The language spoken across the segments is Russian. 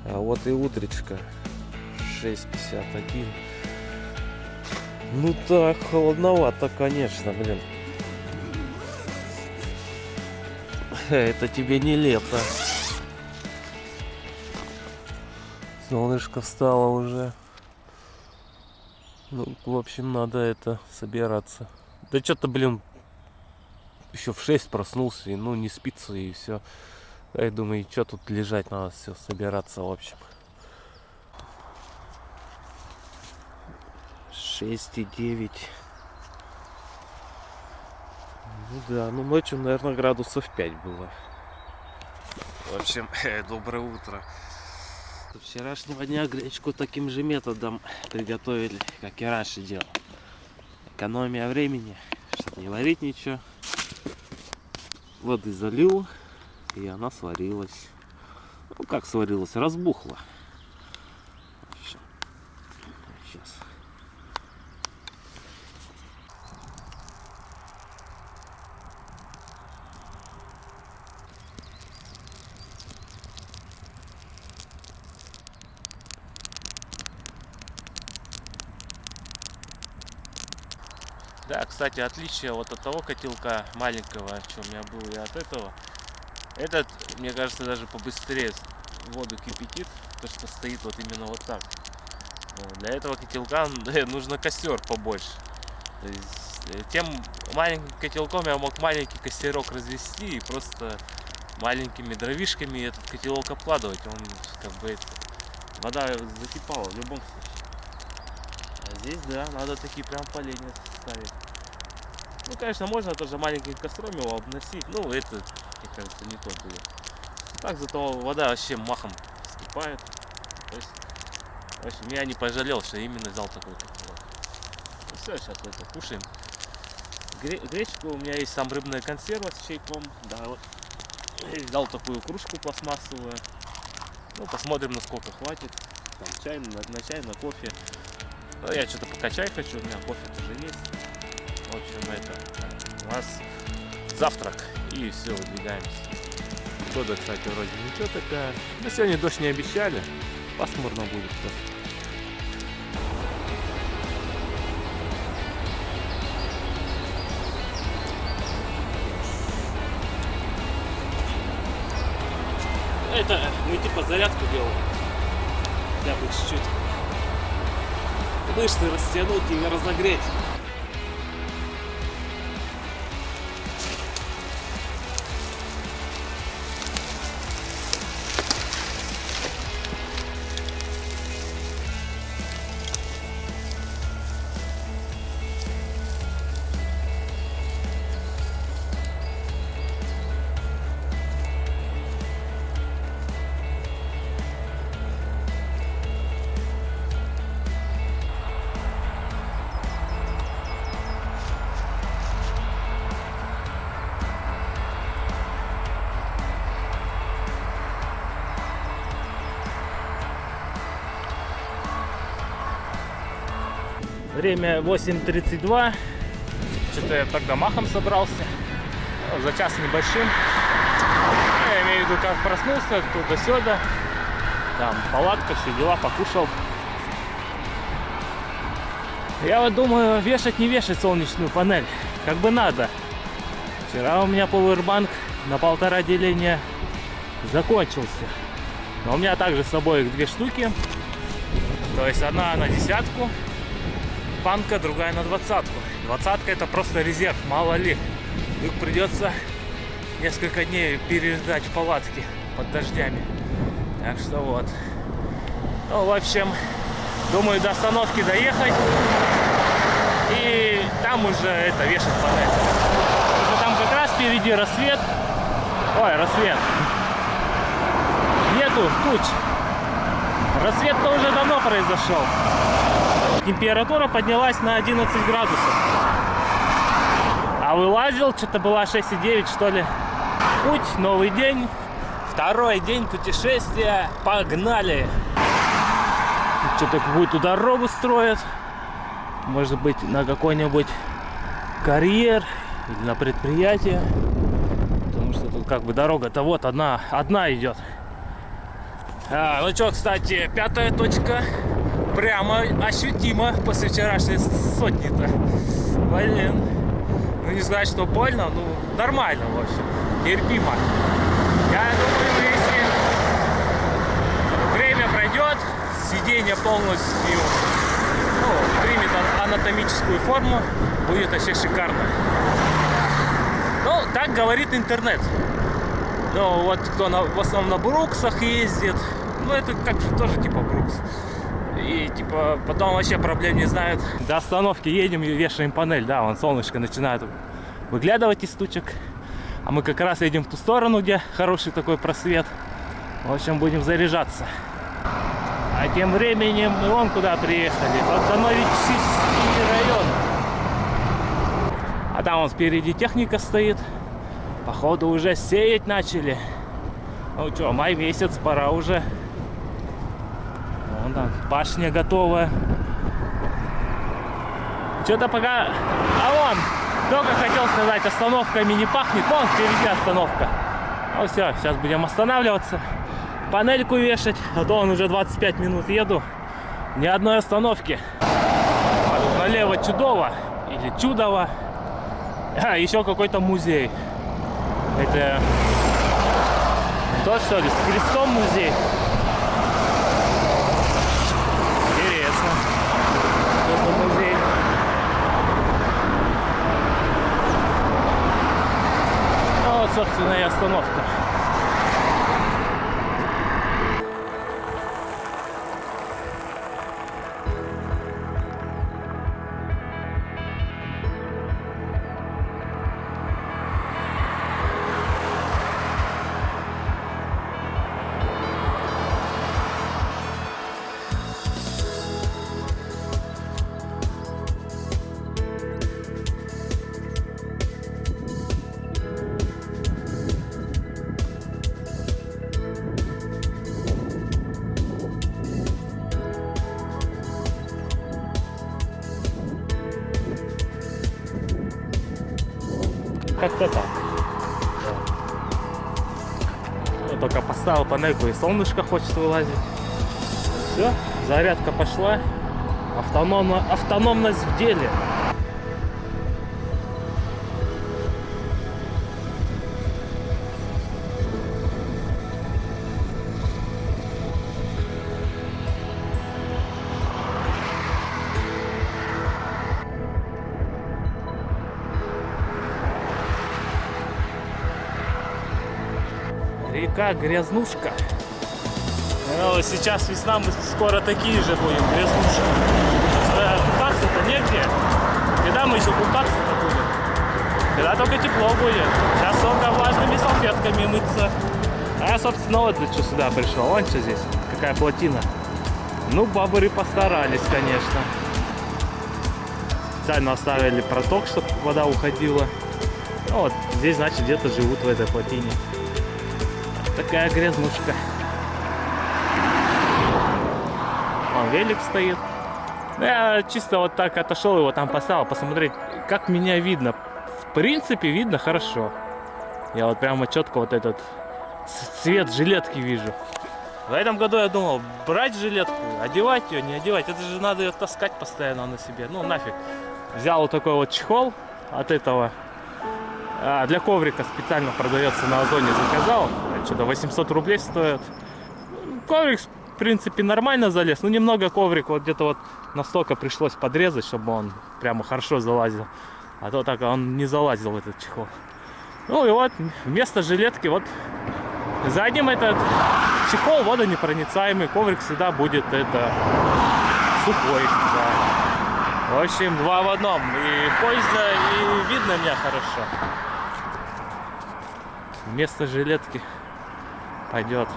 А вот и утречка 6:51. Ну так, холодновато, конечно, блин. Это тебе не лето. Солнышко встало уже. Ну, в общем, надо это собираться. Да что-то, блин, еще в 6 проснулся, и ну не спится, и все. Я думаю, что тут лежать, надо все собираться, в общем. 6,9. Ну да, ну ночью, наверное, градусов 5 было. В общем, доброе утро. Со вчерашнего дня гречку таким же методом приготовили, как и раньше делал. Экономия времени, чтобы не варить ничего. Воды залил, и она сварилась. Ну как сварилась, разбухла. Сейчас. Да, кстати, отличие вот от того котелка маленького, что у меня был, и от этого. Этот, мне кажется, даже побыстрее воду кипятит, то что стоит вот именно вот так. Для этого котелка нужно костер побольше. То есть, тем маленьким котелком я мог маленький костерок развести и просто маленькими дровишками этот котелок обкладывать. Он как бы вода закипала в любом случае. А здесь, да, надо такие прям поленья ставить. Ну, конечно, можно тоже маленьким костром его обносить. Ну, это, мне кажется, не то будет. Так, зато вода вообще махом вскипает. То есть, в общем, я не пожалел, что именно взял такой котелок. Ну все, сейчас это кушаем. Гречку, у меня есть там рыбная консерва с чайком. Да, вот. Взял такую кружку пластмассовую. Ну, посмотрим, насколько хватит. Там чай, на чай, на кофе. Ну, я что-то пока чай хочу, у меня кофе тоже есть. В общем, это у нас завтрак. И все, выдвигаемся. Погода, кстати, вроде ничего такая. Но сегодня дождь не обещали. Пасмурно будет просто. Это мы типа зарядку делаем. Хотя бы чуть-чуть. Мышцы растянуть и разогреть. Время 8:32. Что-то я тогда махом собрался. За час небольшим. Я имею в виду, как проснулся, туда-сюда. Там палатка, все дела, покушал. Я вот думаю, вешать, не вешать солнечную панель. Как бы надо. Вчера у меня Powerbank на 1,5 деления закончился. Но у меня также с собой их 2 штуки. То есть одна на 10, банка, другая на 20. 20 это просто резерв, мало ли. Вдруг придется несколько дней переждать в палатке под дождями. Так что вот. Ну, в общем, думаю, до остановки доехать. И там уже это вешать панель. Там как раз впереди рассвет. Ой, рассвет. Нету туч. Рассвет-то уже давно произошел. Температура поднялась на 11 градусов. А вылазил, что-то была 6,9 что ли. Путь, новый день. Второй день путешествия. Погнали! Что-то какую-то дорогу строят. Может быть, на какой-нибудь карьер или на предприятие. Потому что тут как бы дорога-то вот одна идет. Ну что, кстати, 5-я точка прямо ощутимо после вчерашней сотни-то. Блин. Ну не сказать, что больно, ну нормально, в общем. Терпимо. Я думаю, если время пройдет, сиденье полностью примет анатомическую форму, будет вообще шикарно. Ну, так говорит интернет. Ну, вот кто в основном на Бруксах ездит, ну, это как же тоже типа Брукс. И типа потом вообще проблем не знают. До остановки едем и вешаем панель, да, вон солнышко начинает выглядывать из тучек. А мы как раз едем в ту сторону, где хороший такой просвет. В общем, будем заряжаться. А тем временем мы вон куда приехали. Под Новичинский район. А там вон спереди техника стоит. Походу уже сеять начали. Ну что, май месяц, пора уже. Вон там пашня готовая. Что-то пока... А вон! Только хотел сказать, остановками не пахнет. Вон впереди остановка. Ну все, сейчас будем останавливаться. Панельку вешать. А то он уже 25 минут еду. Ни одной остановки. А тут налево Чудово. Или Чудово. А, еще какой-то музей. Это... Тот, что ли, с крестом музей. Интересно. Что за музей? Ну вот, собственно, и остановка. Как-то так. Вот только поставил панельку и солнышко хочет вылазить. Все, зарядка пошла. Автономность в деле. Река Грязнушка. Ну, сейчас весна, мы скоро такие же будем, грязнушка. Купаться-то негде. Когда мы еще купаться-то будем? Когда только тепло будет. Сейчас только влажными салфетками мыться. А я, собственно, вот для чего сюда пришел. Вон что здесь, какая плотина. Ну, бабыры постарались, конечно. Специально оставили проток, чтобы вода уходила. Ну, вот здесь, значит, где-то живут в этой плотине. Такая грязнушка. Вон велик стоит. Я чисто вот так отошел, его там поставил, посмотреть, как меня видно. В принципе, видно хорошо. Я вот прямо четко вот этот цвет жилетки вижу. В этом году я думал, брать жилетку, одевать ее, не одевать. Это же надо ее таскать постоянно на себе. Ну нафиг. Взял вот такой вот чехол от этого. Для коврика специально продается на Озоне, заказал. Что-то 800 рублей стоит. Коврик, в принципе, нормально залез. Ну, немного коврик вот где-то вот настолько пришлось подрезать, чтобы он прямо хорошо залазил. А то так он не залазил в этот чехол. Ну и вот вместо жилетки вот задним этот чехол водонепроницаемый. Коврик всегда будет это сухой. Да. В общем, два в одном. И польза, и видно меня хорошо. Вместо жилетки пойдет.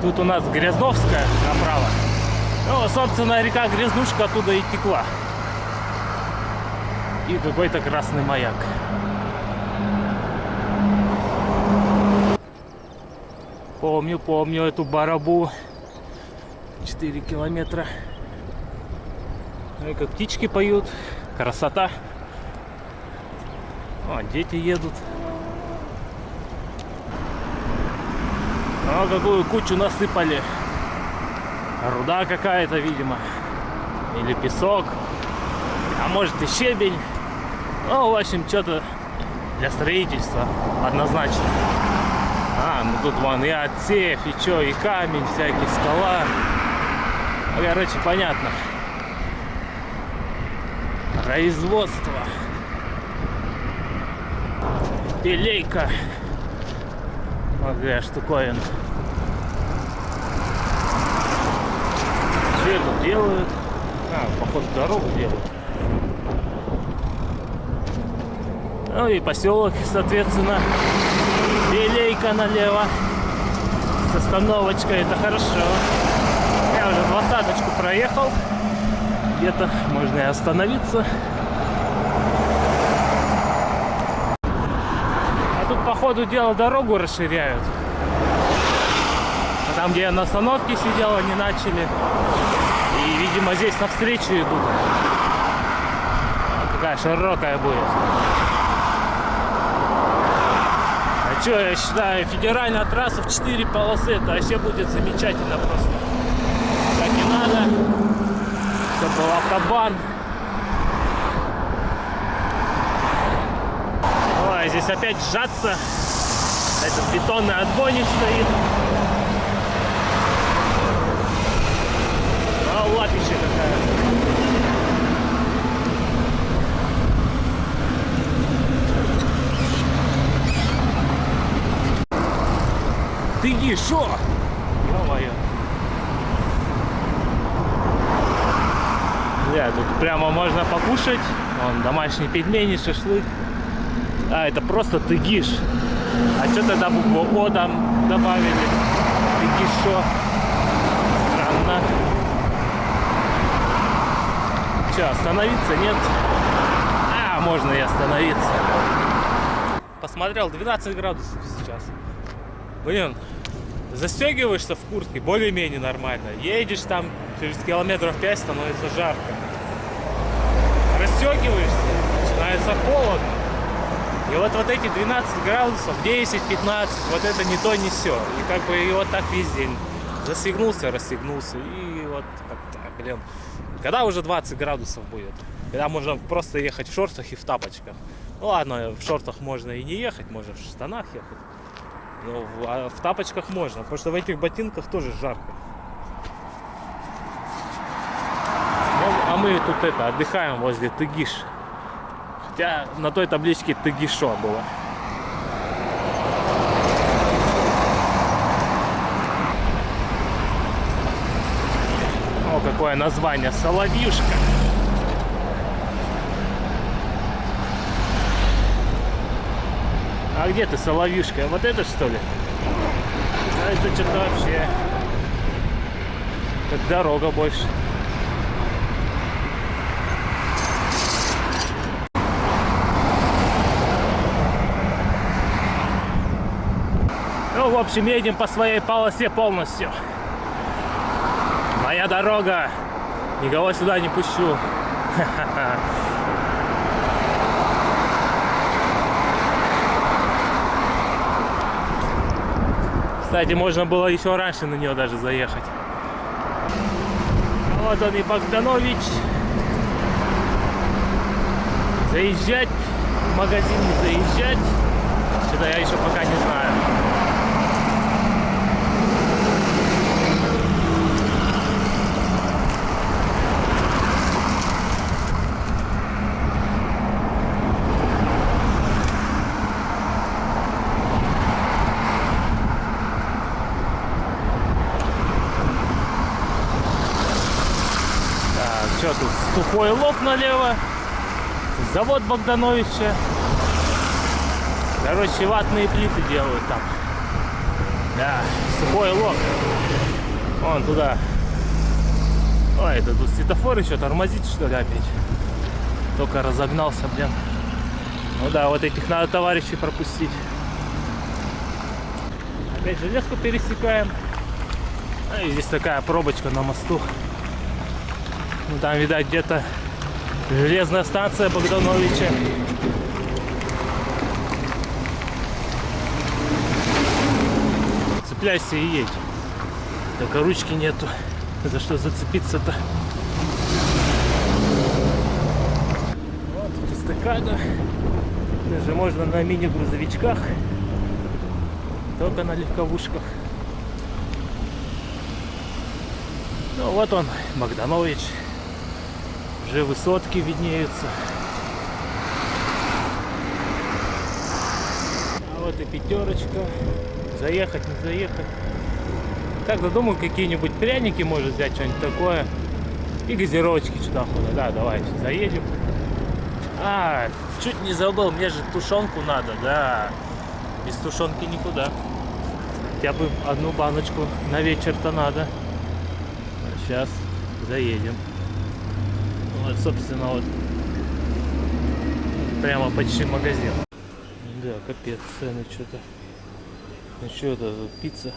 Тут у нас Грязновская направо. Ну, собственно, река Грязнушка оттуда и текла. И какой-то красный маяк. Помню эту барабу. 4 километра. Ну и как птички поют. Красота. О, дети едут. О, какую кучу насыпали. Руда какая-то, видимо. Или песок. А может и щебень. Ну, в общем, что-то для строительства однозначно. Ну тут вон и отсев, и чё, и камень всякий, скала. Ну, короче, понятно. Производство. Пилейка. Вот какая штуковина. Что тут делают? Походу дорогу делают. Ну и поселок, соответственно. Пилейка налево. С остановочкой, это хорошо. Я уже 20-очку проехал. Где-то можно и остановиться. А тут по ходу дела дорогу расширяют. А там, где я на остановке сидел, они начали. И, видимо, здесь навстречу идут. Какая широкая будет. А что, я считаю, федеральная трасса в 4 полосы, это вообще будет замечательно просто. Как и надо. Чтобы был автобан. Ой, здесь опять сжаться. Этот бетонный отбойник стоит. А лапища какая. Ты шо? Ё-моё. Тут прямо можно покушать. Вон домашние пельмени, шашлык. Это просто тыгиш. А что тогда букву О там добавили? Тыгишо. Странно. Че, остановиться? Нет? Можно и остановиться. Посмотрел, 12 градусов сейчас. Блин, застегиваешься в куртке, более-менее нормально. Едешь там, через километров 5 становится жарко. Расстегиваешься, начинается холодно. И вот эти 12 градусов, 10-15, вот это не то, не сё. И как бы и вот так весь день. Застегнулся, расстегнулся. И вот как-то, блин. Когда уже 20 градусов будет? Когда можно просто ехать в шортах и в тапочках. Ну ладно, в шортах можно и не ехать, можно в штанах ехать. Но в тапочках можно, потому что в этих ботинках тоже жарко. Ну, а мы тут отдыхаем возле Тыгиш. Хотя на той табличке Тыгишо было. О, какое название, Соловьюшка. А где ты, Соловьюшка? Вот это что ли? А это что-то вообще как дорога больше. Ну, в общем, едем по своей полосе полностью. Моя дорога. Никого сюда не пущу. Кстати, можно было еще раньше на нее даже заехать. Вот он и Богданович. Заезжать в магазин, не заезжать. Что-то я еще пока не знаю. Что тут? Сухой лог налево. Завод Богдановича. Короче, ватные плиты делают там. Да, сухой лог. Вон туда. Ой, это тут светофор еще тормозит, что ли, опять? Только разогнался, блин. Ну да, вот этих надо товарищей пропустить. Опять железку пересекаем. И здесь такая пробочка на мосту. Ну, там, видать, где-то железная станция Богдановича. цепляйся и едь. Только ручки нету. За что зацепиться-то? Вот тут эстакада. Даже можно на мини-грузовичках. Только на легковушках. Ну вот он, Богданович. Уже высотки виднеются. А вот и пятерочка. Заехать, не заехать. Так-то думаю, какие-нибудь пряники может взять, что-нибудь такое. И газировочки сюда-куда. Да, давайте заедем. А, чуть не забыл, мне же тушенку надо, да. Без тушенки никуда. Хотя бы одну баночку на вечер-то надо. Сейчас заедем. Вот, собственно, вот прямо почти магазин. Да, капец, цены что-то. Ну что это, пицца?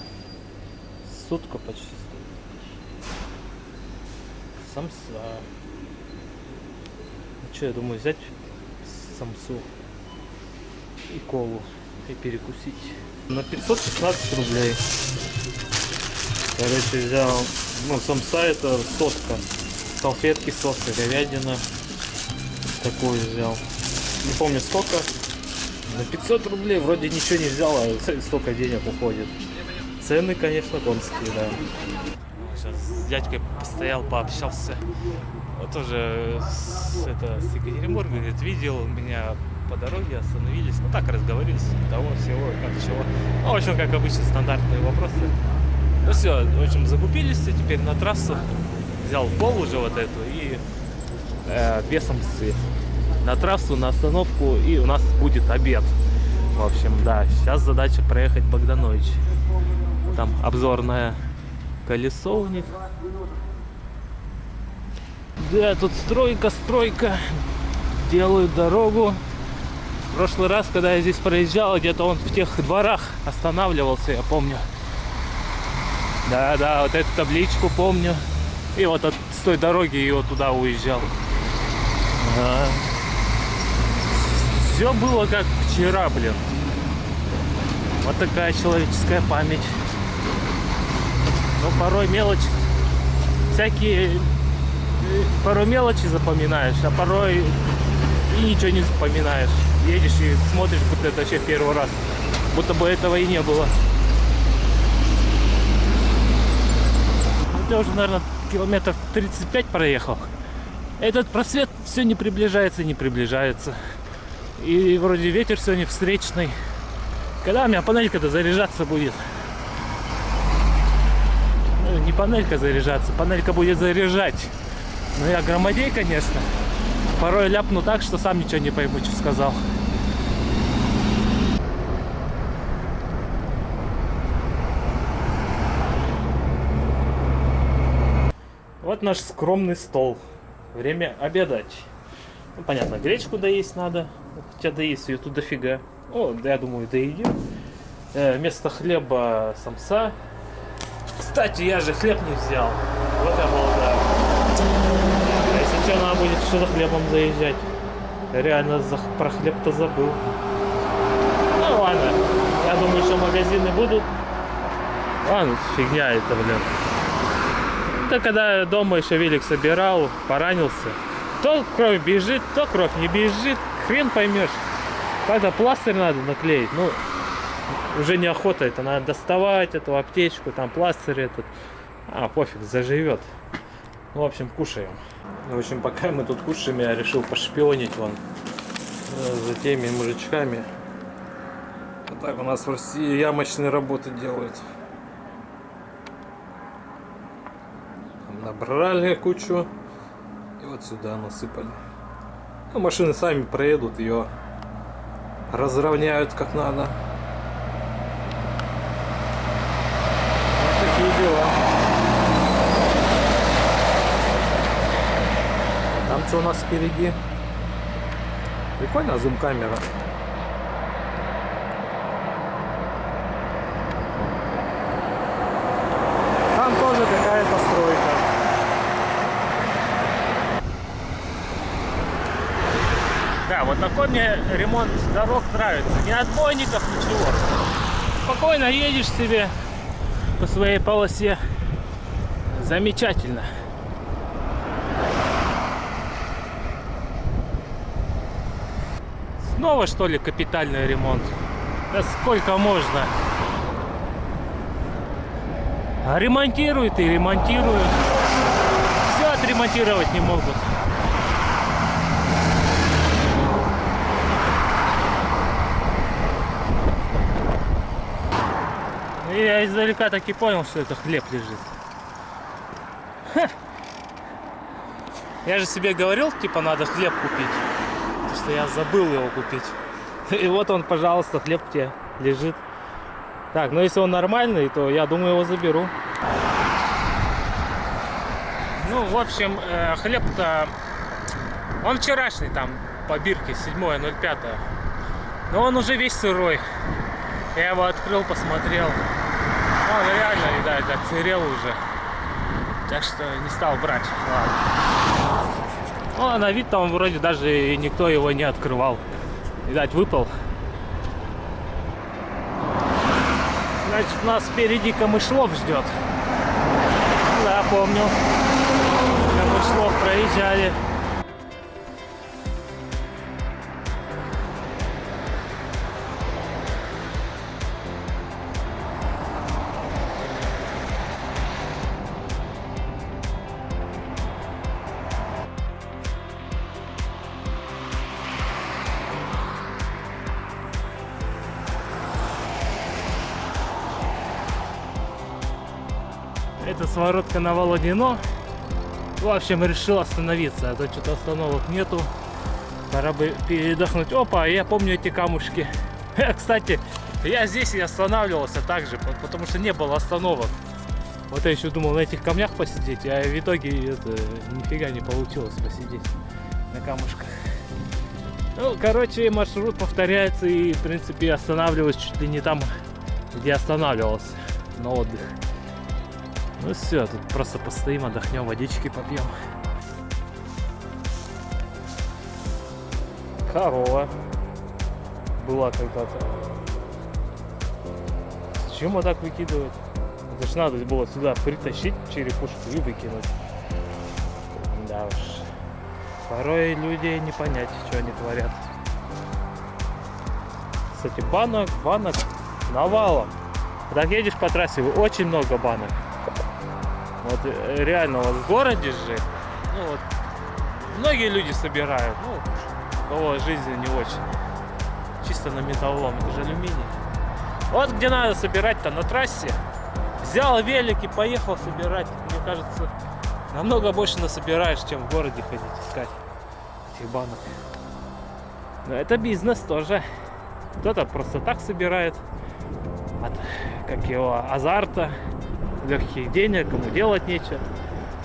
Сутка почти стоит. Самса. Ну что, я думаю, взять самсу и колу и перекусить. На 516 рублей. Короче, взял, ну, самса это сотка. Салфетки, сотка, говядина. Такую взял. Не помню сколько. На 500 рублей вроде ничего не взял, а столько денег уходит. Цены, конечно, конские, да. Сейчас с дядькой постоял, пообщался. Вот тоже с Екатеринбурга, говорит, видел меня по дороге, остановились. Ну так разговорились, того всего, как чего. Ну, в общем, как обычно, стандартные вопросы. Ну все, в общем, закупились, и теперь на трассу. Взял пол уже вот эту и две самсы. На трассу, на остановку, и у нас будет обед. В общем, да, сейчас задача проехать Богданович. Там обзорное колесо у них. Да, тут стройка. Делают дорогу. В прошлый раз, когда я здесь проезжал, где-то он в тех дворах останавливался, я помню. Да, вот эту табличку помню. И вот с той дороги и вот туда уезжал. Да. Все было как вчера, блин. Вот такая человеческая память. Но порой мелочи, порой мелочи запоминаешь, а порой и ничего не запоминаешь. Едешь и смотришь, будто это вообще первый раз. Будто бы этого и не было. Я уже, наверное, километров 35 проехал. Этот просвет все не приближается. И вроде ветер сегодня встречный. Когда у меня панелька-то заряжаться будет? Ну, не панелька заряжаться, панелька будет заряжать. Но я громадей, конечно. Порой ляпну так, что сам ничего не пойму, что сказал. Вот наш скромный стол. Время обедать. Ну, понятно, гречку доесть надо. Хотя доесть ее тут дофига. О, да, я думаю, доедим. Вместо хлеба самса. Кстати, я же хлеб не взял. Вот я балда. А если что, надо будет что за хлебом заезжать. Я реально про хлеб-то забыл. Ну ладно. Я думаю, что магазины будут. Ладно, фигня это, блин. Да когда дома еще велик собирал, поранился. То кровь бежит, то кровь не бежит. Хрен поймешь. Когда пластырь надо наклеить, ну, уже неохота это. Надо доставать эту аптечку, там пластырь этот. А, пофиг, заживет. Ну, в общем, кушаем. В общем, пока мы тут кушаем, я решил пошпионить вон за теми мужичками. Вот так у нас в России ямочные работы делают. Набрали кучу и вот сюда насыпали. Ну, машины сами проедут, ее разровняют как надо. Вот такие дела. Там что у нас впереди? Прикольно, зум-камера. Там тоже какая-то стройка. Да, вот такой мне ремонт дорог нравится. Ни отбойников, ничего. Спокойно едешь себе, по своей полосе. Замечательно. Снова, что ли, капитальный ремонт? Да сколько можно? А ремонтируют и ремонтируют. Все отремонтировать не могут. И я издалека так и понял, что это хлеб лежит. Ха. Я же себе говорил, типа, надо хлеб купить. Потому что я забыл его купить. И вот он, пожалуйста, хлеб тебе лежит. Так, ну если он нормальный, то я думаю, его заберу. Ну, в общем, хлеб-то... Он вчерашний там, по бирке, 7.05. Но он уже весь сырой. Я его открыл, посмотрел. Он реально, видать, отсырел уже. Так что не стал брать. Ладно. Ну, а на вид-то он вроде даже и никто его не открывал. Видать, выпал. Значит, нас впереди Камышлов ждет. Да, помню. Камышлов проезжали. Это своротка на Володино. В общем, решил остановиться, а то что-то остановок нету. Пора бы передохнуть. Опа, я помню эти камушки. Кстати, я здесь и останавливался также, потому что не было остановок. Вот я еще думал на этих камнях посидеть, а в итоге это нифига не получилось посидеть на камушках. Ну, короче, маршрут повторяется и, в принципе, останавливаюсь чуть ли не там, где останавливался на отдых. Ну все, тут просто постоим, отдохнем, водички попьем. Корова была когда-то. Зачем вот так выкидывать? Это ж надо было сюда притащить черепушку и выкинуть. Да уж. Порой людей не понять, что они творят. Кстати, банок навалом. Так едешь по трассе, очень много банок. Вот реально, вот в городе же, ну вот, многие люди собирают, ну, у кого жизнь не очень, чисто на металлолом, это же алюминий. Вот где надо собирать-то, на трассе, взял велик и поехал собирать, мне кажется, намного больше насобираешь, чем в городе ходить искать этих банок. Но это бизнес тоже, кто-то просто так собирает, от, как его, азарта. Легких денег, кому делать нечего.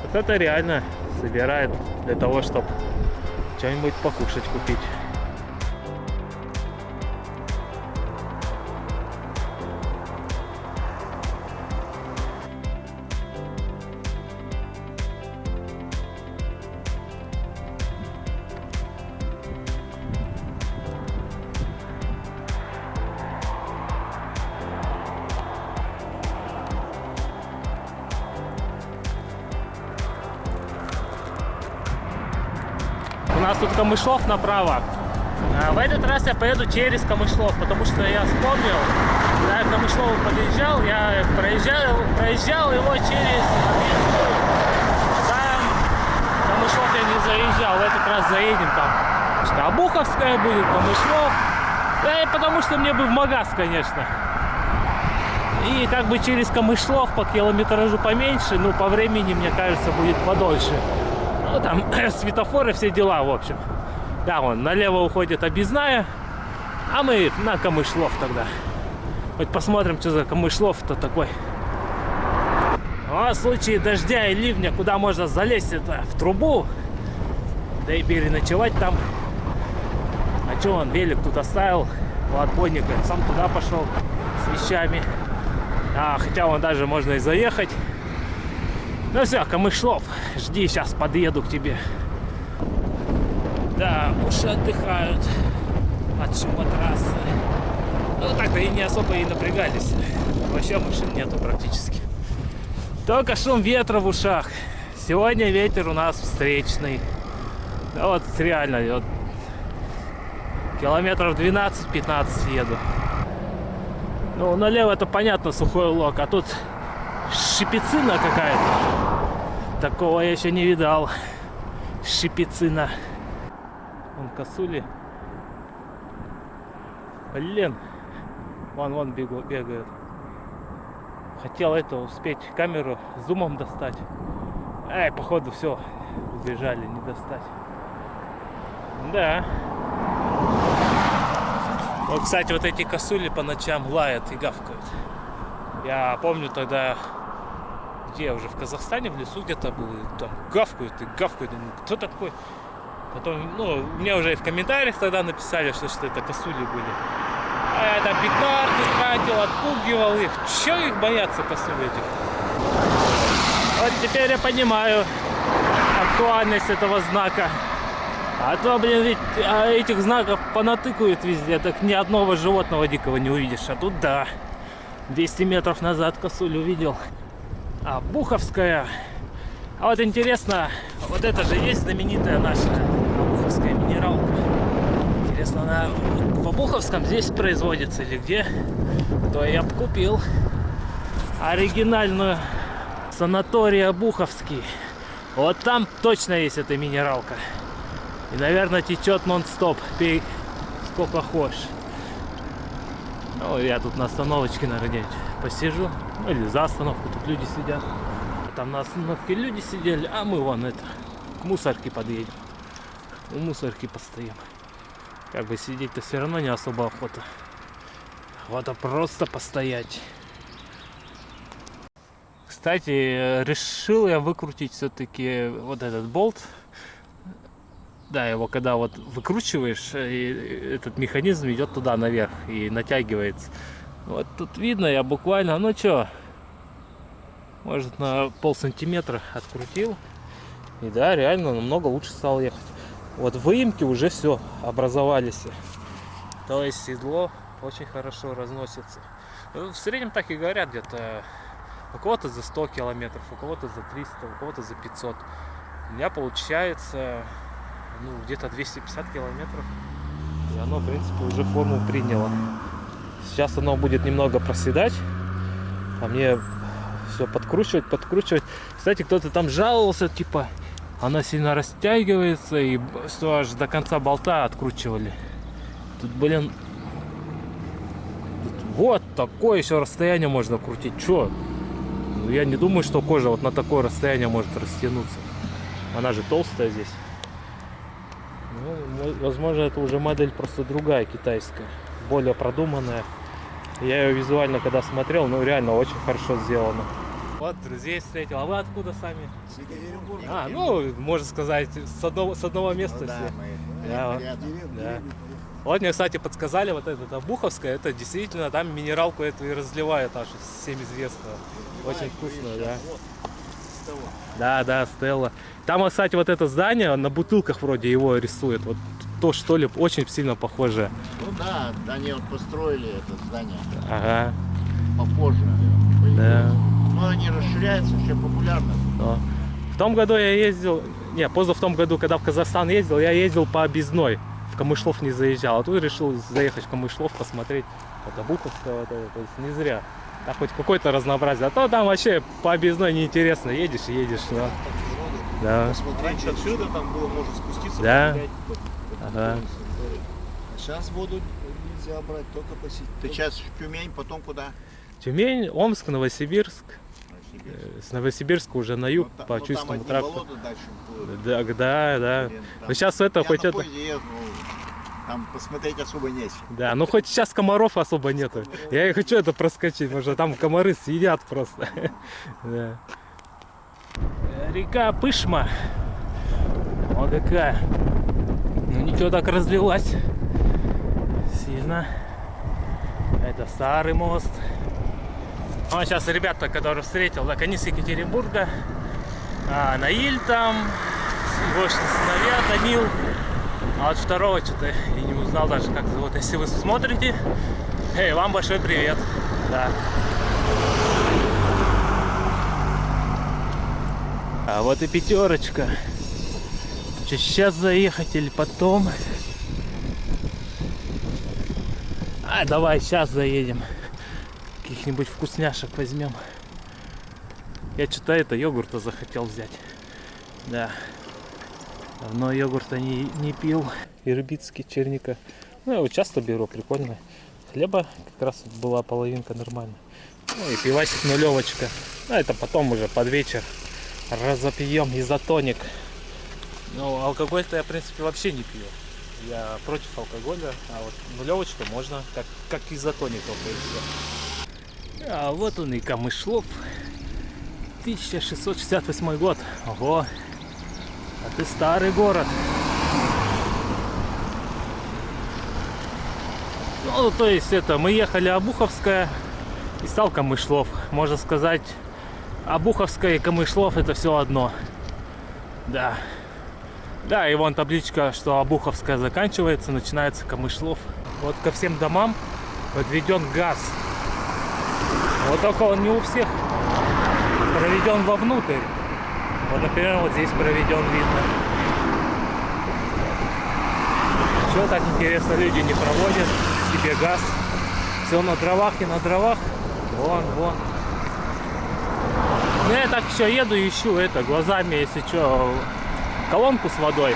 Вот это реально собирает для того, чтобы что-нибудь покушать купить. У нас тут Камышлов направо. В этот раз я поеду через Камышлов, потому что я вспомнил, когда я к Камышлову подъезжал, я проезжал его через Объездную. Там Камышлов я не заезжал, в этот раз заедем там. Что Обуховская будет, Камышлов. Да и потому что мне бы в Магаз, конечно. И как бы через Камышлов по километражу поменьше, но по времени, мне кажется, будет подольше. Ну, там светофоры, все дела, в общем. Да, вон, налево уходит Объездная, а мы на Камышлов тогда. Хоть посмотрим, что за Камышлов-то такой. А в случае дождя и ливня, куда можно залезть, это в трубу. Да и переночевать там. А что он велик тут оставил у отбойника, сам туда пошел с вещами. Хотя вон даже можно и заехать. Ну все, Камышлов, жди, сейчас подъеду к тебе. Да, уши отдыхают от шума трассы. Ну так-то и не особо и напрягались. Вообще машин нету практически. Только шум ветра в ушах. Сегодня ветер у нас встречный. Да вот реально, вот километров 12-15 еду. Ну, налево это понятно, сухой лог, а тут шипицина какая-то. Такого я еще не видал. Шипицина. Вон косули. Блин. Вон бегают. Хотел это успеть камеру зумом достать. Ай, походу все. Убежали, не достать. Да. Вот, кстати, вот эти косули по ночам лают и гавкают. Я помню тогда, где я уже в Казахстане, в лесу где-то был, и там гавкают и гавкают. Думаю, кто такой? Потом, ну, мне уже и в комментариях тогда написали, что это косули были. А я там петарды тратил, отпугивал их. Чего их боятся, косули этих? Вот теперь я понимаю актуальность этого знака. А то, блин, ведь этих знаков понатыкают везде, так ни одного животного дикого не увидишь. А тут да, 200 метров назад косуль увидел. А Буховская. А вот интересно, вот это же есть знаменитая наша Буховская минералка. Интересно, она по Буховском здесь производится или где? То я бы купил оригинальную санатория Буховский. Вот там точно есть эта минералка. И, наверное, течет нон-стоп. Пей сколько хочешь. Ну, я тут на остановочке, наверное, посижу. Ну, или за остановку. Тут люди сидят. Там на остановке люди сидели, а мы вон это, к мусорке подъедем. У мусорки постоим. Как бы сидеть-то все равно не особо охота. Охота просто постоять. Кстати, решил я выкрутить все-таки вот этот болт. Да, его когда вот выкручиваешь, и этот механизм идет туда наверх и натягивается. Вот тут видно, я буквально, ну чё, может на полсантиметра открутил. И да, реально намного лучше стал ехать. Вот выемки уже все образовались. То есть седло очень хорошо разносится. В среднем так и говорят, где-то у кого-то за 100 километров, у кого-то за 300, у кого-то за 500. У меня получается, ну, где-то 250 километров. И оно, в принципе, уже форму приняло. Сейчас оно будет немного проседать. А мне все подкручивать. Кстати, кто-то там жаловался, типа, она сильно растягивается, и все аж до конца болта откручивали. Тут, блин, тут вот такое еще расстояние можно крутить. Че? Я не думаю, что кожа вот на такое расстояние может растянуться. Она же толстая здесь. Ну, возможно, это уже модель просто другая, китайская, более продуманная. Я ее визуально когда смотрел, ну реально очень хорошо сделано. Вот друзей встретил. А вы откуда сами? С Екатеринбурга. А, ну, можно сказать, с одного места Ну, да, все. мы Да, рядом. да. Вот мне, кстати, подсказали, вот это Буховская, это действительно там минералку эту и разливают, аж всем известно. Очень вкусно, да. Да, да, Стелла. Там, кстати, вот это здание на бутылках вроде его рисует. Вот то, что ли, очень сильно похоже. Ну да, они вот построили это здание Ага. попозже. Да. Но они расширяются, все популярны. Но. В том году я ездил, не, поза в том году, когда в Казахстан ездил, я ездил по объездной. В Камышлов не заезжал, а тут решил заехать в Камышлов, посмотреть. Это Буховская, вот это, то есть не зря. Так хоть какое-то разнообразие. А то там вообще по объездной неинтересно. Едешь и едешь. Да. Да. Раньше отсюда там было можно спуститься, Да. погулять. Ага. Сейчас воду нельзя брать, только посетить. Ты сейчас в Тюмень, потом куда? Тюмень, Омск, Новосибирск. С Новосибирска уже на юг, по там Чуйскому одни тракту. болота дальше будут. Да, да, да. Блин, там. Ну сейчас это Я хоть на это. поезде езжу, там посмотреть особо нечего. Да, ну хоть сейчас комаров особо нету. Я и хочу это проскочить, потому что там комары съедят просто. Да. Река Пышма. Вот какая. Ну ничего, так разлилась. Сильно. Это старый мост. А сейчас ребята, которые встретил, так они с Екатеринбурга. Наиль там, его сыновья, Данил. А вот второго что-то я не узнал даже, как зовут. Если вы смотрите, вам большой привет. Да. А вот и пятерочка. Че, сейчас заехать или потом? А, давай сейчас заедем. Каких-нибудь вкусняшек возьмем. Я что-то йогурта захотел взять. Да. Давно йогурта не пил. Ирбитский, черника. Ну, я его часто беру, прикольно. Хлеба как раз была половинка нормально. Ну и пивасик нулевочка. А это потом уже под вечер. Разопьем изотоник. Ну, алкоголь-то я, в принципе, вообще не пью. Я против алкоголя, а вот нулевочку можно, как изотоников. А вот он и Камышлов. 1668 год. Ого. А ты старый город. Ну, то есть это, мы ехали Обуховская и стал Камышлов. Можно сказать, Обуховская и Камышлов это все одно. Да. Да, и вон табличка, что Обуховская заканчивается, начинается Камышлов. Вот ко всем домам подведен газ. Вот только он не у всех проведен вовнутрь. Вот, например, вот здесь проведен, видно. Чего так интересно люди не проводят себе газ? Все на дровах и на дровах. Вон. Ну, я так еще еду и ищу это глазами, если что, колонку с водой.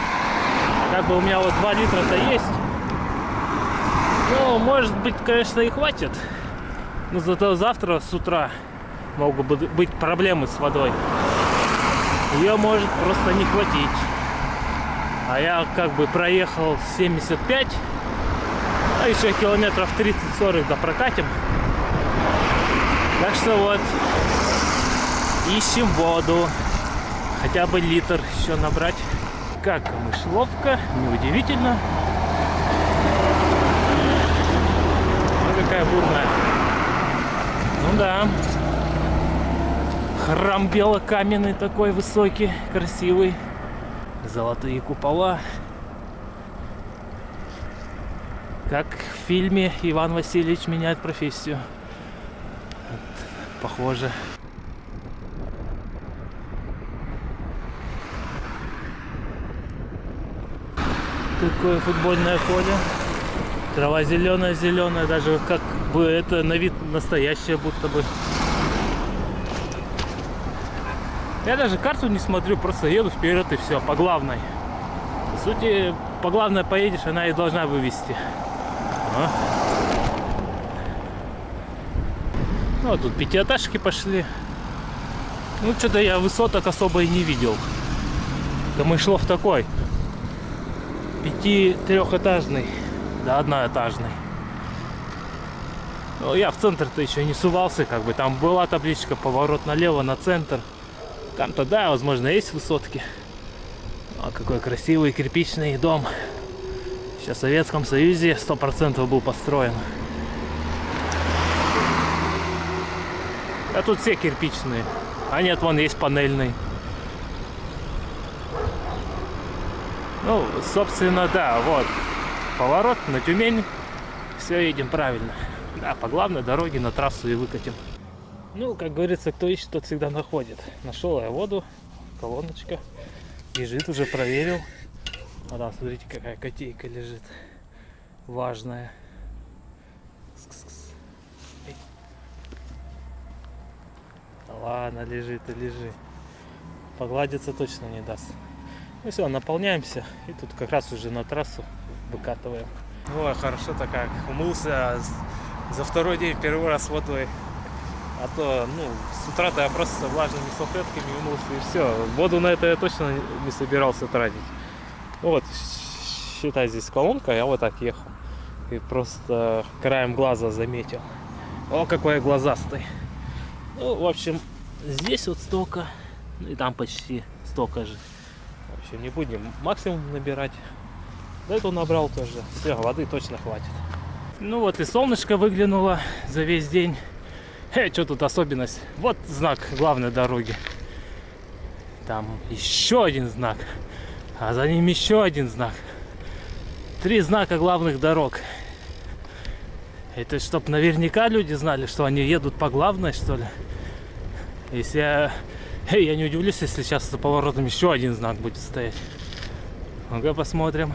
Как бы у меня вот 2 литра-то есть. Ну, может быть, конечно, и хватит. Но зато завтра с утра могут быть проблемы с водой. Ее может просто не хватить. А я как бы проехал 75, а еще километров 30-40 до прокатим. Так что вот, ищем воду. Хотя бы литр еще набрать. Как Камышловка, неудивительно. Ну, какая бурная. Ну да. Храм белокаменный такой высокий, красивый. Золотые купола. Как в фильме «Иван Васильевич меняет профессию». Вот, похоже. Такое футбольное поле. Трава зеленая, даже как бы это на вид настоящее будто бы. Я даже карту не смотрю, просто еду вперед и все, по главной. По сути, по главной поедешь, она и должна вывести. Ну, а тут пятиэтажки пошли. Ну, что-то я высоток особо и не видел. Камышлов такой. 5-3-этажный, да, одноэтажный. Ну, я в центр-то еще не сувался, как бы там была табличка поворот налево на центр. Там-то, да, возможно, есть высотки. А какой красивый кирпичный дом. Сейчас в Советском Союзе 100% был построен. А тут все кирпичные. А нет, вон есть панельный. Ну, собственно, да, вот. Поворот на Тюмень. Все, едем правильно. Да, по главной дороге на трассу и выкатим. Ну, как говорится, кто ищет, тот всегда находит. Нашел я воду, колоночка. Лежит, уже проверил. А там, смотрите, какая котейка лежит. Важная. Ладно, лежит и лежи. Погладиться точно не даст. Ну все, наполняемся. И тут как раз уже на трассу выкатываем. Ой, хорошо-то как. Умылся за второй день первый раз водой. А то, ну, с утра-то я просто влажными салфетками умылся и все. Воду на это я точно не собирался тратить. Вот, считай, здесь колонка, я вот так ехал. И просто краем глаза заметил. О, какой я глазастый. Ну, в общем, здесь вот столько. Ну и там почти столько же. В общем, не будем максимум набирать. Да, эту набрал тоже. Все, воды точно хватит. Ну вот и солнышко выглянуло за весь день. Что тут особенность? Вот знак главной дороги. Там еще один знак. А за ним еще один знак. 3 знака главных дорог. Это чтоб наверняка люди знали, что они едут по главной, что ли. Если я не удивлюсь, если сейчас за поворотом еще один знак будет стоять. Ну-ка посмотрим.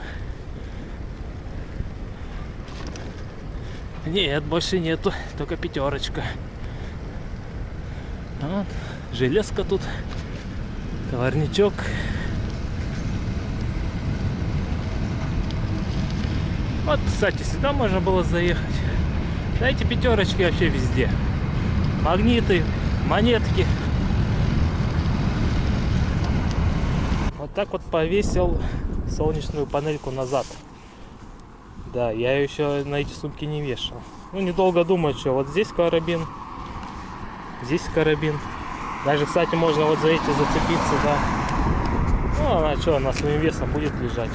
Нет, больше нету, только пятерочка. Вот, железка тут, товарничок. Вот, кстати, сюда можно было заехать. Да, эти пятерочки вообще везде. Магниты, монетки. Вот так вот повесил солнечную панельку назад. Да, я ее еще на эти сумки не вешал. Ну, недолго думать, что вот здесь карабин, здесь карабин. Даже, кстати, можно вот за эти зацепиться, да. Ну, она что, она своим весом будет лежать.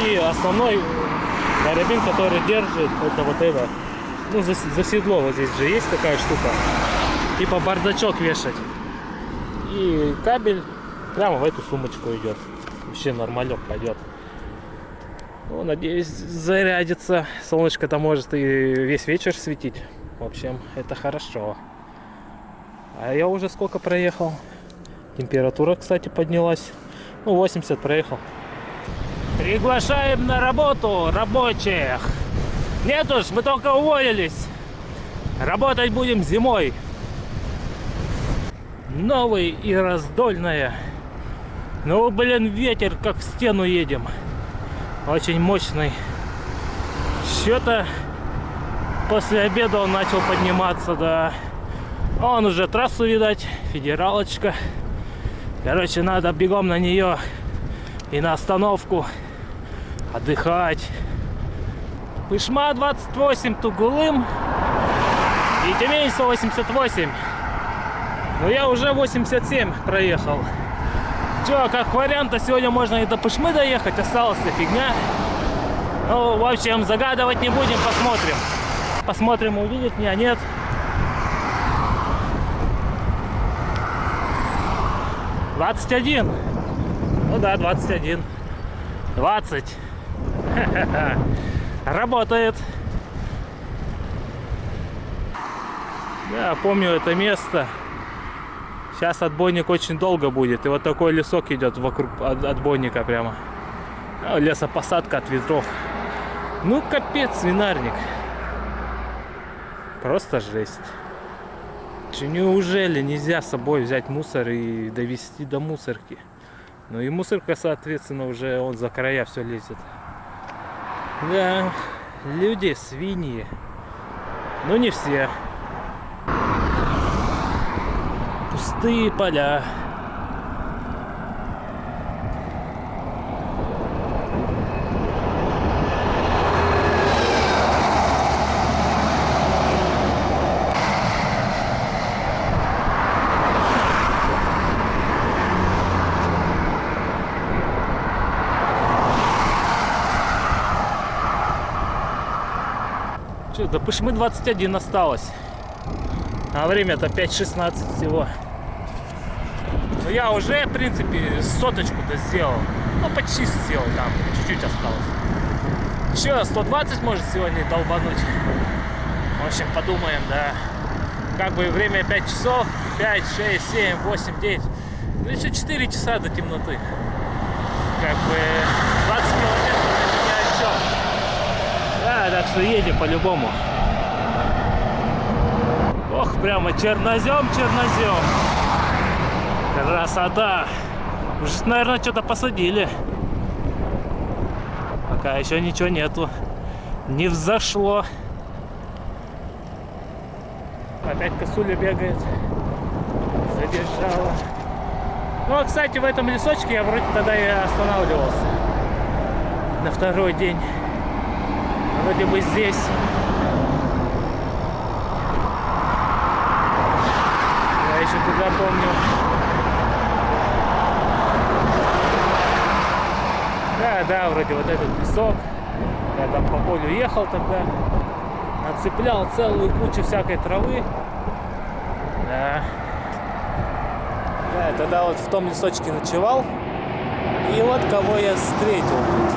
И основной карабин, который держит, это вот это. Ну, за седло вот здесь же есть такая штука. Типа бардачок вешать. И кабель прямо в эту сумочку идет. Вообще нормалек пойдет. Ну, надеюсь, зарядится. Солнышко-то может и весь вечер светить. В общем, это хорошо. А я уже сколько проехал? Температура, кстати, поднялась. Ну, 80 проехал. Приглашаем на работу рабочих. Нет уж, мы только уволились. Работать будем зимой. Новый и раздольная. Ну, блин, ветер, как в стену едем. Очень мощный. Что-то после обеда он начал подниматься, да. Он уже трассу, видать, федералочка. Короче, надо бегом на нее и на остановку отдыхать. Пышма 28 Тугулым и Тюмень 188. Но я уже 87 проехал. Че, как варианта, сегодня можно и до Пышмы доехать, осталась-то фигня. Ну, в общем, загадывать не будем, посмотрим. Посмотрим, увидит меня, нет. — 21. Ну да, 21. 20. Работает. Да, помню это место. Сейчас отбойник очень долго будет. И вот такой лесок идет вокруг отбойника прямо. Лесопосадка от ветров. Ну, капец, свинарник. Просто жесть. Неужели нельзя с собой взять мусор и довести до мусорки? Ну и мусорка, соответственно, уже он за края все лезет. Да, люди свиньи. Но не все. Пустые поля. Что, до Пышмы 21 осталось. А время-то 5:16 всего. Но я уже, в принципе, соточку-то сделал. Ну, почти сделал, там чуть-чуть осталось. Еще 120 может сегодня долбануть. В общем, подумаем, да. Как бы время 5 часов. 5, 6, 7, 8, 9. Ну, еще 4 часа до темноты. Как бы 20 километров это ни о чем. Да, так что едем по-любому. Ох, прямо чернозем, чернозем. Красота. Уже, наверное, что-то посадили. Пока еще ничего нету. Не взошло. Опять косуля бегает. Задержала. Ну, а, кстати, в этом лесочке я вроде тогда и останавливался. На второй день. Вроде бы здесь. Я еще туда помню. Да, вроде вот этот песок. Я там по полю ехал тогда. Отцеплял целую кучу всякой травы. Да. Да, тогда вот в том лесочке ночевал. И вот кого я встретил тут.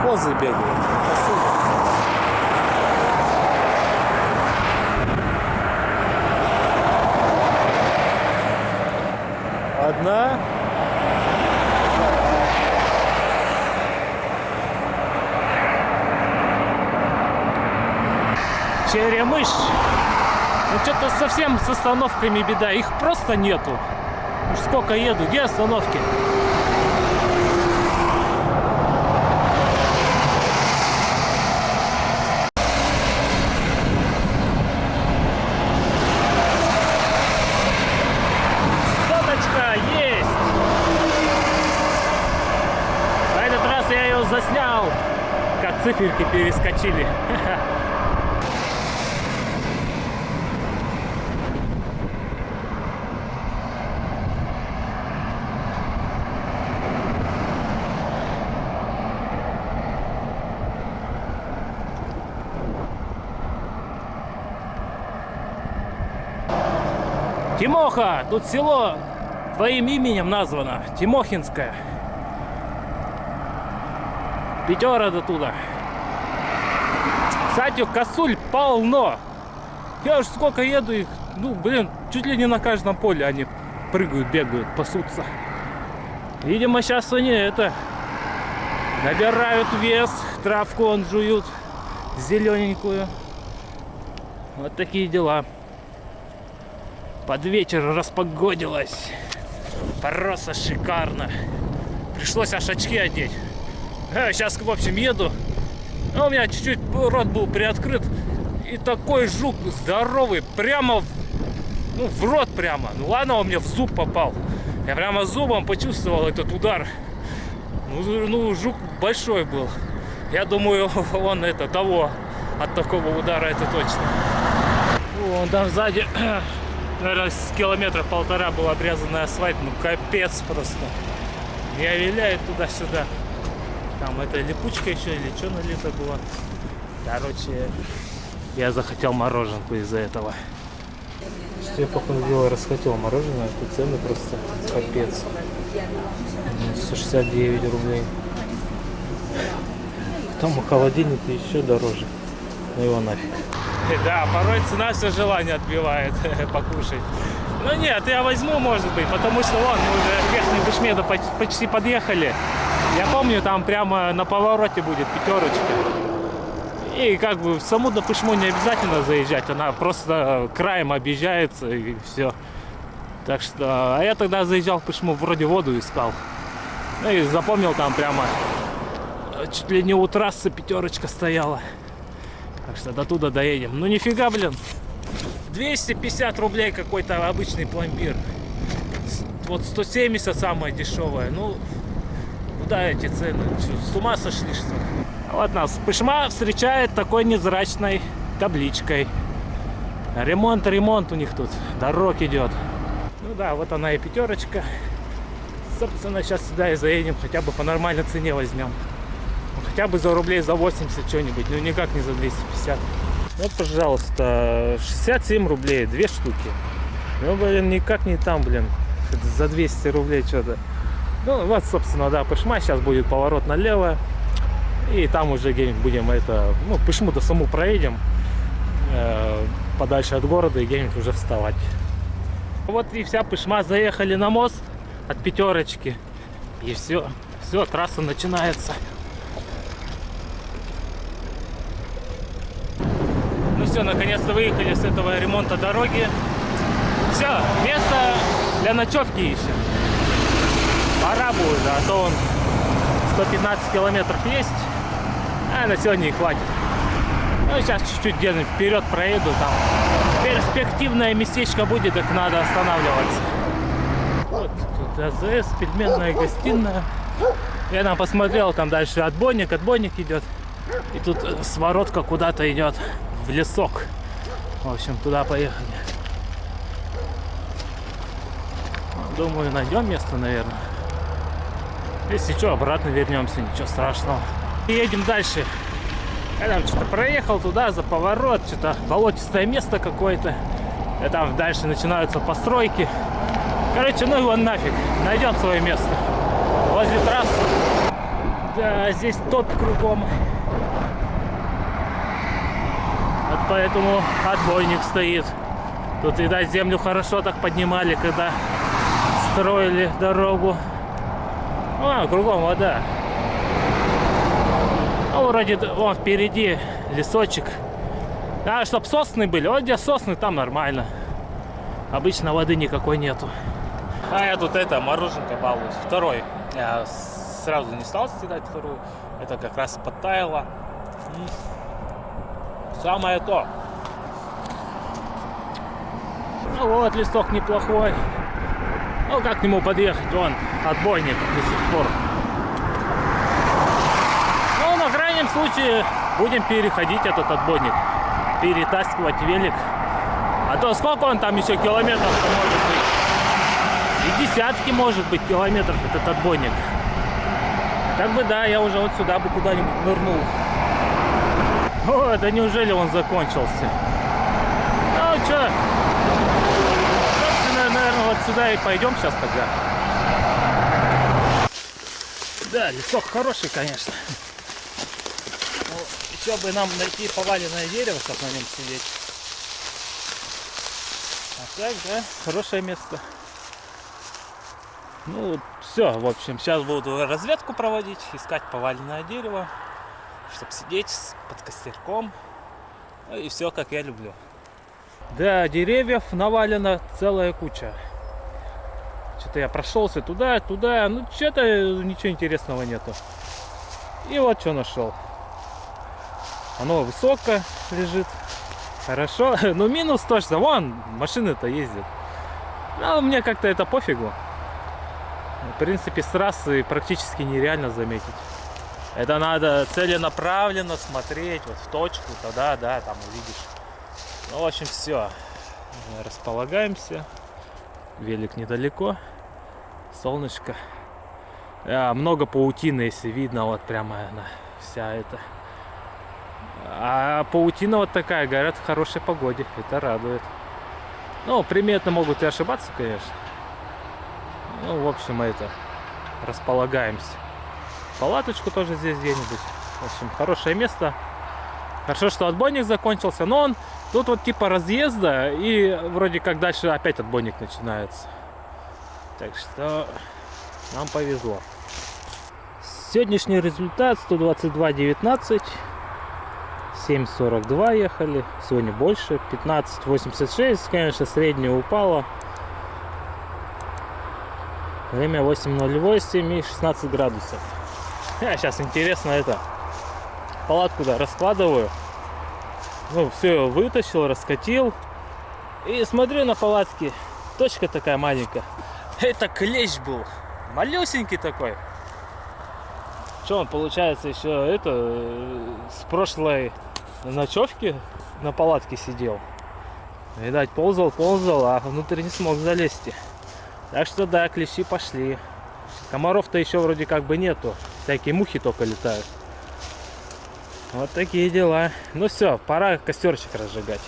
козы бегают. Одна. Черемыш. Ну что-то совсем с остановками беда. Их просто нету. Уж сколько еду, где остановки? Соточка есть! На этот раз я ее заснял, как циферки перескочили. Тимоха, тут село твоим именем названо, Тимохинское. Пятера до туда. Кстати, косуль полно. Я уж сколько еду их, ну блин, чуть ли не на каждом поле они прыгают, бегают, пасутся. Видимо, сейчас они набирают вес, травку он жуют, зелененькую. Вот такие дела. Под вечер распогодилось. Просто шикарно. Пришлось аж очки одеть. Сейчас, в общем, еду. У меня чуть-чуть рот был приоткрыт. И такой жук здоровый. Прямо в рот прямо. Ну ладно, он мне в зуб попал. Я прямо зубом почувствовал этот удар. Ну жук большой был. Я думаю, он того. От такого удара это точно. Вон там сзади... Наверное, с километра полтора был обрезанный асфальт, ну капец просто. Я виляю туда-сюда. Там это липучка еще или что налито было. Короче, я захотел мороженку из-за этого. Что я, походу дела, расхотел мороженое, тут цены просто капец. 169 рублей. Там у холодильника еще дороже. Ну его нафиг. Да, порой цена все желание отбивает покушать. Но нет, я возьму, может быть, потому что вон, мы уже в Верхней Пышме почти подъехали. Я помню, там прямо на повороте будет пятерочка. И как бы в саму до Пышму не обязательно заезжать, она просто краем объезжается и все. Так что, а я тогда заезжал в Пышму, вроде воду искал. Ну и запомнил, там прямо чуть ли не у трассы пятерочка стояла. Так что до туда доедем. Ну нифига, блин. 250 рублей какой-то обычный пломбир. Вот 170 самая дешевая. Ну, куда эти цены? Что, с ума сошли, что ли? Вот нас Пышма встречает такой невзрачной табличкой. Ремонт у них тут. Дорог идет. Ну да, вот она и пятерочка. Собственно, сейчас сюда и заедем. Хотя бы по нормальной цене возьмем. Хотя бы за рублей за 80 что-нибудь, ну никак не за 250. Вот, пожалуйста, 67 рублей, 2 штуки. Ну, блин, никак не там, блин, за 200 рублей что-то. Ну, вот, собственно, да, Пышма, сейчас будет поворот налево. И там уже где-нибудь будем Пышму-то саму проедем, подальше от города, и где-нибудь уже вставать. Вот и вся Пышма, заехали на мост от пятерочки. И все, трасса начинается. Ну все, наконец-то выехали с этого ремонта дороги. Все, место для ночевки ищем. Пора будет, а то он 115 километров есть, а на сегодня и хватит. Ну сейчас чуть-чуть где-то вперед проеду, там перспективное местечко будет, так надо останавливаться. Вот тут АЗС, пельменная гостиная. Я там посмотрел, там дальше отбойник идет. И тут своротка куда-то идет в лесок. В общем, туда поехали. Думаю, найдем место, наверное. Если что, обратно вернемся, ничего страшного. Едем дальше. Я там что-то проехал туда, за поворот, что-то болотистое место какое-то. И там дальше начинаются постройки. Короче, ну его нафиг. Найдем свое место возле трассы. Да, здесь тот кругом. Вот поэтому отбойник стоит. Тут, видать, землю хорошо так поднимали, когда строили дорогу. О, кругом вода. Ну, вроде, вон впереди лесочек. Надо, чтоб сосны были. Вот где сосны, там нормально. Обычно воды никакой нету. А я тут мороженка балуюсь. Второй. Я сразу не стал съедать вторую. Это как раз подтаяло. Самое то. Ну вот, листок неплохой. Ну, как к нему подъехать? Вон, отбойник до сих пор. Ну, на крайнем случае, будем переходить этот отбойник. Перетаскивать велик. А то сколько он там еще километров-то может быть? И десятки, может быть, километров этот отбойник. Так бы да, я уже вот сюда бы куда-нибудь нырнул. О, это неужели он закончился? Ну, что? Собственно, наверное, вот сюда и пойдем сейчас тогда. Да, лесок хороший, конечно. Ну, еще бы нам найти поваленное дерево, чтобы на нем сидеть. А так, да, хорошее место. Ну, все, в общем, сейчас буду разведку проводить, искать поваленное дерево, чтобы сидеть под костерком. И все, как я люблю. Да, деревьев навалено целая куча. Что-то я прошелся туда, ну что-то ничего интересного нету. И вот что нашел. Оно высоко лежит. Хорошо. Ну минус точно. Вон, машины-то ездят. Но мне как-то это пофигу. В принципе, с трассы практически нереально заметить. Это надо целенаправленно смотреть вот в точку, тогда, да, там увидишь. Ну, в общем, все. Располагаемся. Велик недалеко. Солнышко. Много паутины, если видно, вот прямо она вся эта. А паутина вот такая, говорят, в хорошей погоде. Это радует. Ну, приметно могут и ошибаться, конечно. Ну, в общем, располагаемся. Палаточку тоже здесь где-нибудь. В общем, хорошее место. Хорошо, что отбойник закончился, но он тут вот типа разъезда, и вроде как дальше опять отбойник начинается. Так что нам повезло. Сегодняшний результат 122.19. 7.42 ехали. Сегодня больше. 15.86. Конечно, среднее упало. Время 8.08 и 16 градусов. Сейчас интересно палатку раскладываю. Ну, все вытащил, раскатил. И смотрю на палатке. Точка такая маленькая. Это клещ был. Малюсенький такой. Что он, получается, еще с прошлой ночевки на палатке сидел. Видать, ползал, а внутрь не смог залезть. Так что да, клещи пошли. Комаров-то еще вроде как бы нету. Всякие мухи только летают. Вот такие дела. Ну все, пора костерчик разжигать.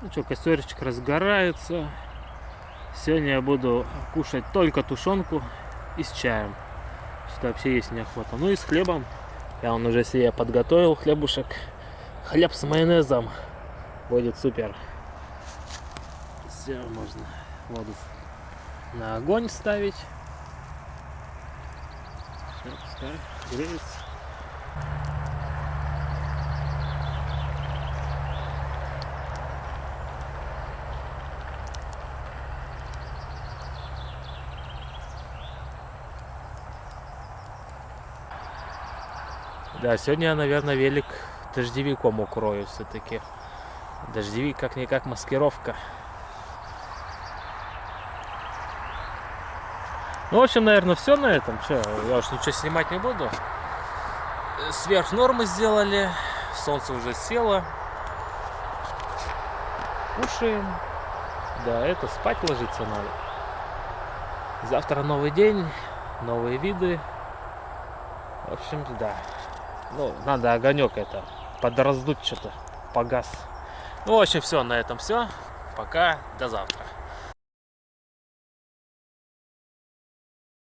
Ну что, костерчик разгорается. Сегодня я буду кушать только тушенку и с чаем. Что вообще есть неохота. Ну и с хлебом. Я уже себе подготовил хлебушек. Хлеб с майонезом будет супер. Все, можно воду на огонь ставить. Все, пускай греется. Да, сегодня я, наверное, велик дождевиком укрою все-таки. Дождевик как-никак маскировка. Ну, в общем, наверное, все на этом. Че, я уж ничего снимать не буду. Сверх нормы сделали. Солнце уже село. Кушаем. Да, спать ложиться надо. Завтра новый день, новые виды. В общем, да. Ну, надо огонек это подраздуть что-то, погас. Ну, в общем, все, на этом все. Пока, до завтра.